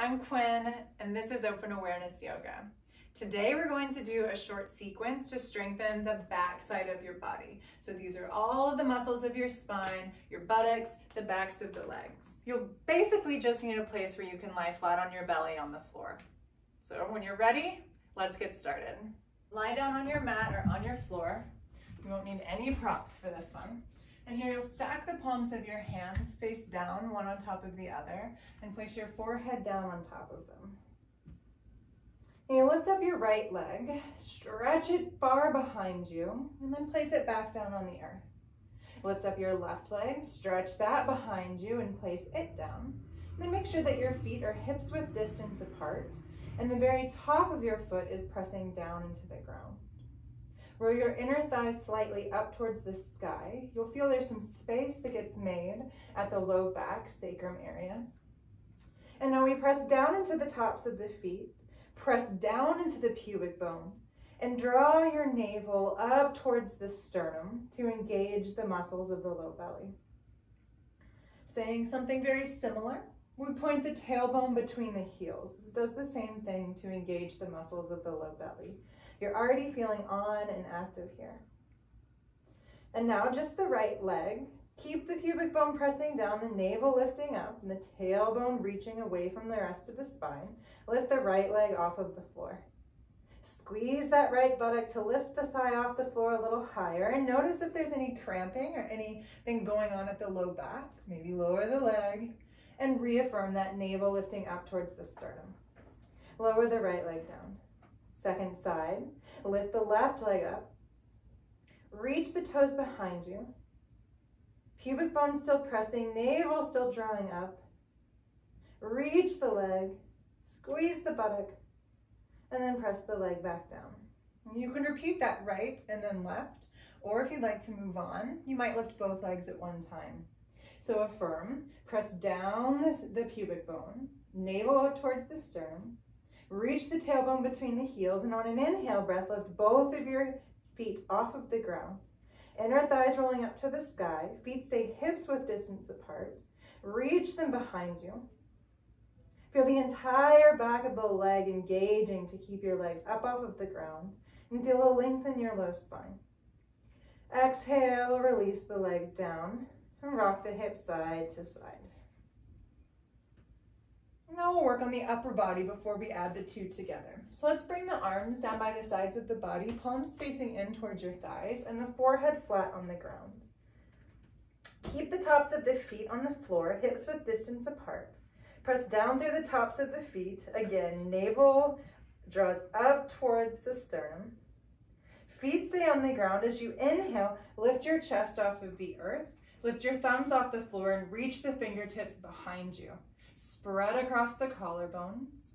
I'm Quinn, and this is Open Awareness Yoga. Today we're going to do a short sequence to strengthen the back side of your body. So these are all of the muscles of your spine, your buttocks, the backs of the legs. You'll basically just need a place where you can lie flat on your belly on the floor. So when you're ready, let's get started. Lie down on your mat or on your floor. You won't need any props for this one. And here you'll stack the palms of your hands face down, one on top of the other, and place your forehead down on top of them. And you lift up your right leg, stretch it far behind you, and then place it back down on the earth. Lift up your left leg, stretch that behind you, and place it down. And then make sure that your feet are hips width distance apart, and the very top of your foot is pressing down into the ground. Roll your inner thighs slightly up towards the sky. You'll feel there's some space that gets made at the low back sacrum area. And now we press down into the tops of the feet, press down into the pubic bone, and draw your navel up towards the sternum to engage the muscles of the low belly. Saying something very similar, we point the tailbone between the heels. This does the same thing to engage the muscles of the low belly. You're already feeling on and active here. And now just the right leg. Keep the pubic bone pressing down, the navel lifting up, and the tailbone reaching away from the rest of the spine. Lift the right leg off of the floor. Squeeze that right buttock to lift the thigh off the floor a little higher, and notice if there's any cramping or anything going on at the low back. Maybe lower the leg, and reaffirm that navel lifting up towards the sternum. Lower the right leg down. Second side, lift the left leg up. Reach the toes behind you. Pubic bone still pressing, navel still drawing up. Reach the leg, squeeze the buttock, and then press the leg back down. You can repeat that right and then left, or if you'd like to move on, you might lift both legs at one time. So affirm, press down the pubic bone, navel up towards the sternum. Reach the tailbone between the heels, and on an inhale breath, lift both of your feet off of the ground. Inner thighs rolling up to the sky, feet stay hips width distance apart. Reach them behind you. Feel the entire back of the leg engaging to keep your legs up off of the ground, and feel a length in your low spine. Exhale, release the legs down, and rock the hips side to side. Now we'll work on the upper body before we add the two together. So let's bring the arms down by the sides of the body, palms facing in towards your thighs, and the forehead flat on the ground. Keep the tops of the feet on the floor, hips width distance apart. Press down through the tops of the feet. Again, navel draws up towards the sternum. Feet stay on the ground. As you inhale, lift your chest off of the earth. Lift your thumbs off the floor and reach the fingertips behind you. Spread across the collarbones,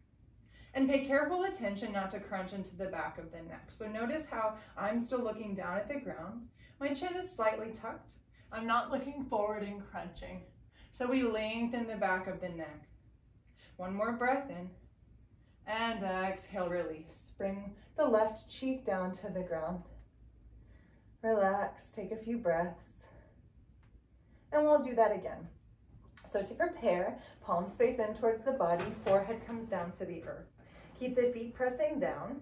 and pay careful attention not to crunch into the back of the neck. So notice how I'm still looking down at the ground. My chin is slightly tucked. I'm not looking forward and crunching. So we lengthen the back of the neck. One more breath in, and exhale, release. Bring the left cheek down to the ground. Relax, take a few breaths, and we'll do that again. So to prepare, palms face in towards the body, forehead comes down to the earth. Keep the feet pressing down,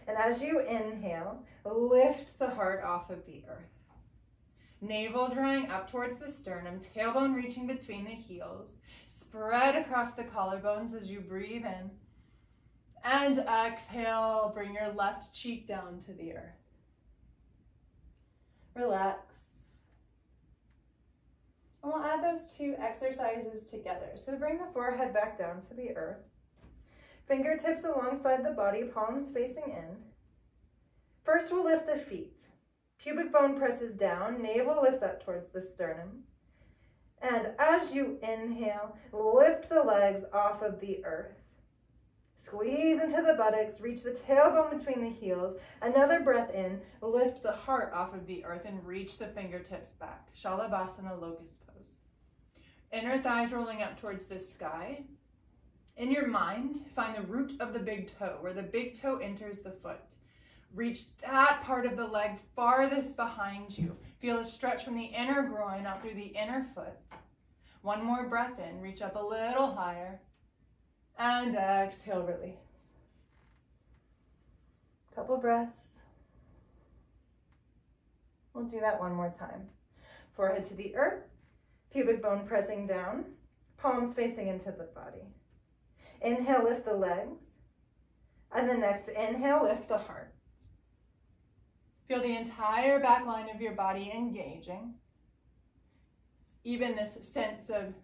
and as you inhale, lift the heart off of the earth. Navel drawing up towards the sternum, tailbone reaching between the heels. Spread across the collarbones as you breathe in. And exhale, bring your left cheek down to the earth. Relax. And we'll add those two exercises together. So bring the forehead back down to the earth. Fingertips alongside the body, palms facing in. First, we'll lift the feet. Pubic bone presses down, navel lifts up towards the sternum. And as you inhale, lift the legs off of the earth. Squeeze into the buttocks, reach the tailbone between the heels. Another breath in, lift the heart off of the earth and reach the fingertips back. Shalabhasana, locust pose. Inner thighs rolling up towards the sky. In your mind, find the root of the big toe, where the big toe enters the foot. Reach that part of the leg farthest behind you. Feel a stretch from the inner groin out through the inner foot. One more breath in, reach up a little higher. And exhale, release. Couple breaths. We'll do that one more time. Forehead to the earth, pubic bone pressing down, palms facing into the body. Inhale, lift the legs. And the next inhale, lift the heart. Feel the entire back line of your body engaging. Even this sense of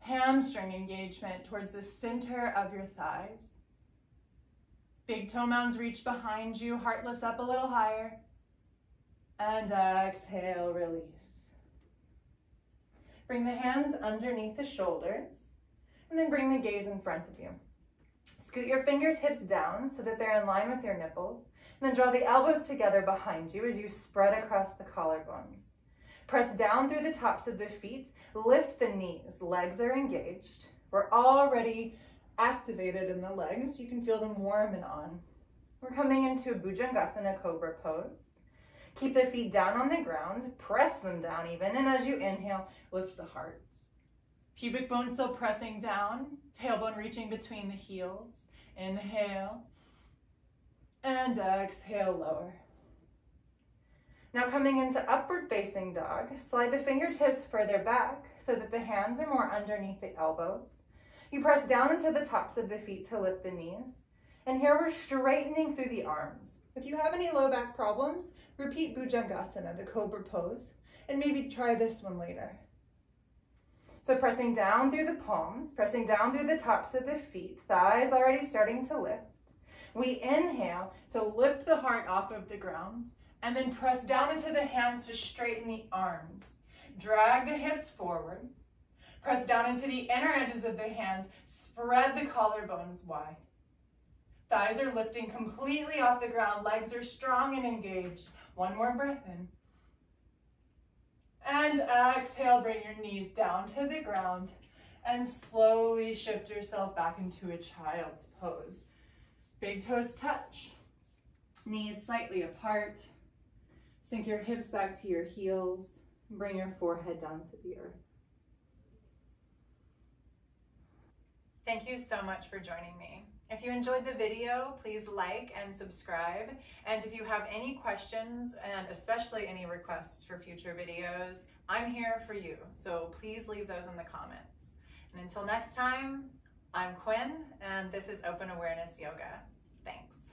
hamstring engagement towards the center of your thighs. Big toe mounds reach behind you, heart lifts up a little higher. And exhale, release. Bring the hands underneath the shoulders, and then bring the gaze in front of you. Scoot your fingertips down so that they're in line with your nipples, and then draw the elbows together behind you as you spread across the collarbones. Press down through the tops of the feet, lift the knees, legs are engaged. We're already activated in the legs. You can feel them warm and on. We're coming into Bhujangasana Cobra pose. Keep the feet down on the ground, press them down even, and as you inhale, lift the heart. Pubic bone still pressing down, tailbone reaching between the heels. Inhale, and exhale, lower. Now coming into upward facing dog, slide the fingertips further back so that the hands are more underneath the elbows. You press down into the tops of the feet to lift the knees. And here we're straightening through the arms. If you have any low back problems, repeat Bhujangasana, the Cobra pose, and maybe try this one later. So pressing down through the palms, pressing down through the tops of the feet, thighs already starting to lift. We inhale to lift the heart off of the ground, and then press down into the hands to straighten the arms. Drag the hips forward. Press down into the inner edges of the hands. Spread the collarbones wide. Thighs are lifting completely off the ground. Legs are strong and engaged. One more breath in. And exhale, bring your knees down to the ground and slowly shift yourself back into a child's pose. Big toes touch. Knees slightly apart. Sink your hips back to your heels. Bring your forehead down to the earth. Thank you so much for joining me. If you enjoyed the video, please like and subscribe. And if you have any questions, and especially any requests for future videos, I'm here for you. So please leave those in the comments. And until next time, I'm Quinn, and this is Open Awareness Yoga. Thanks.